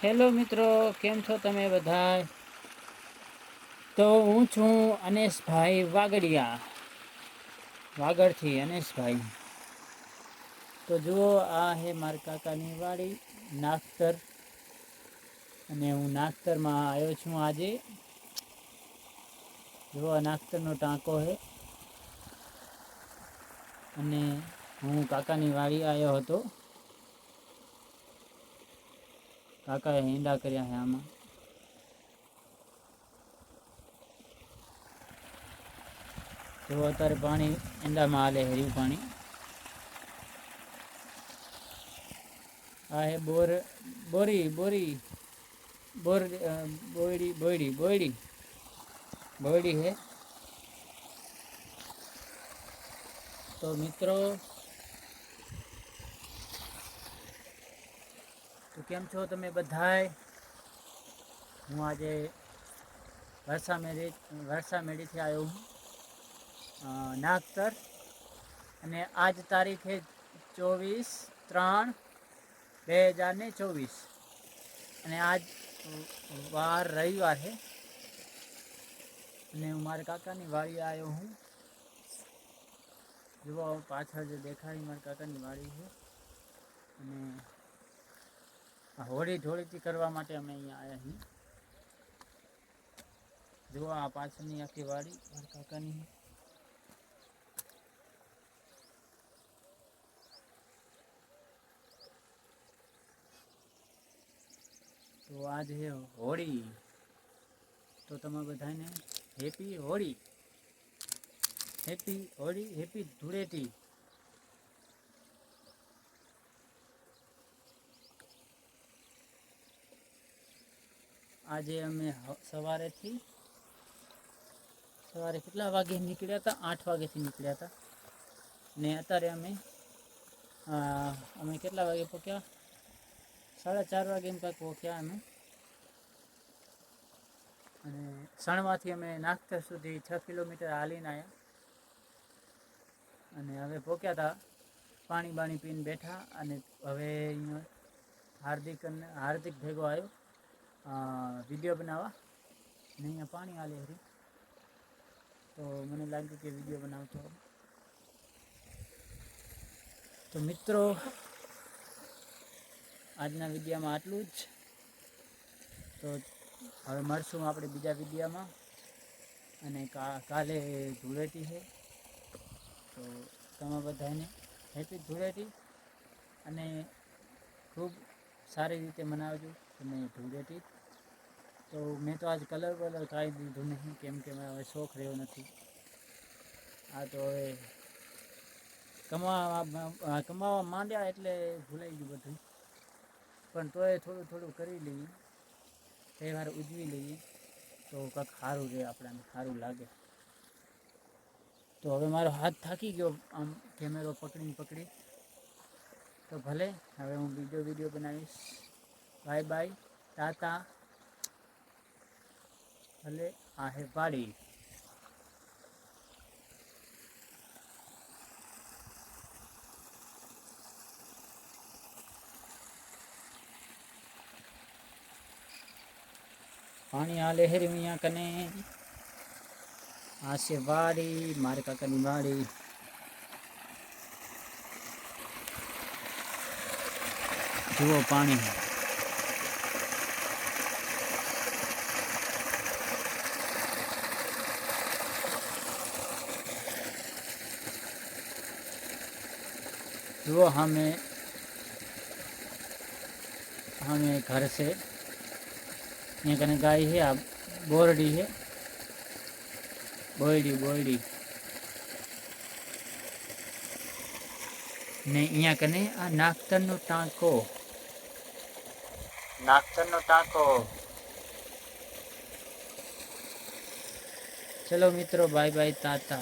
Hello મિત્રો, કેમ છો તમે બધા? તો હું છું અનેશભાઈ વાગડિયા, વાગડથી અનેશભાઈ. તો જુઓ, આ હે મારા કાકાની વાડી નાગતર, અને હું નાગતરમાં આવ્યો છું આજે. જુઓ, આ નાગતરનો ટાંકો છે, અને હું કાકાની વાડી આવ્યો હતો. કાકાએ ઈંડા કર્યા છે આમાં. જો અત્યારે પાણી ઈંડામાં હાલે, હર્યું પાણી. આ હે બોરી બોયડી હે. તો મિત્રો, તો કેમ છો તમે બધાય? હું આજે વરસા મેડીથી આવ્યો હું નાગતર, અને આજ તારીખ છે 24/3/2024, અને આજ વાર રવિવાર છે. અને હું મારા કાકાની વાડી આવ્યો હું. જુઓ, પાછળ જે દેખાય મારા કાકાની વાડી છે. અને હોળી ધોળીથી કરવા માટે અમે અહીંયા આવ્યા છીએ. જુઓ, આ પાછળની આખી વાડી મારા કાકાની. તો આજ છે હોળી. તો તમે બધાને હેપી હોળી, હેપી ધૂળેટી. આજે અમે સવારે કેટલા વાગે નીકળ્યા હતા? 8 વાગ્યાથી નીકળ્યા હતા, ને અત્યારે અમે કેટલા વાગે પહોંચ્યા? 4:30 વાગે એમ કાંઈક પહોંચ્યા અમે. અને સણવાથી અમે નાગતર સુધી 6 કિલોમીટર હાલીને આવ્યા. અને હવે પહોંચ્યા હતા, પાણી બાણી પીને બેઠા. અને હવે અહીંયા હાર્દિક ભેગો આવ્યો વિડીયો બનાવવા, ને અહીંયા પાણી હાલે હરી. તો મને લાગ્યું કે વિડીયો બનાવતો. તો મિત્રો, આજના વિડીયોમાં આટલું જ. તો હવે મળશું આપણે બીજા વિડીયોમાં. અને કાલે ધૂળેટી છે, તો તમે બધાને હેપી ધૂળેટી, અને ખૂબ સારી રીતે મનાવજો તમે ધૂળેટી. તો મેં તો આજ કલર કાંઈ દીધું નહીં, કેમ કે મેં હવે શોખ રહ્યો નથી. આ તો હવે કમાવા માંડ્યા એટલે ભૂલાઈ ગયું બધું. પણ તોય થોડું થોડું કરી લઈએ, તહેવાર ઉજવી લઈએ, તો કંઈક સારું રહે, આપણને સારું લાગે. તો હવે મારો હાથ થાકી ગયો આમ કેમેરો પકડી. તો ભલે, હવે હું બીજો વિડીયો બનાવીશ. Bye bye, Tata. ભલે, આ હે વાડી. પાણી હાલે હેરી અહીંયા કને. આ છે વાડી, મારા કાકાની વાડી. જુઓ પાણી. જુઓ हमें घर से यहाँ कने गाय है, आ बोरडी है, बोयडी ने यहाँ कने आ नागतरनो टाँको. चलो मित्रों, बाय बाय, टाटा.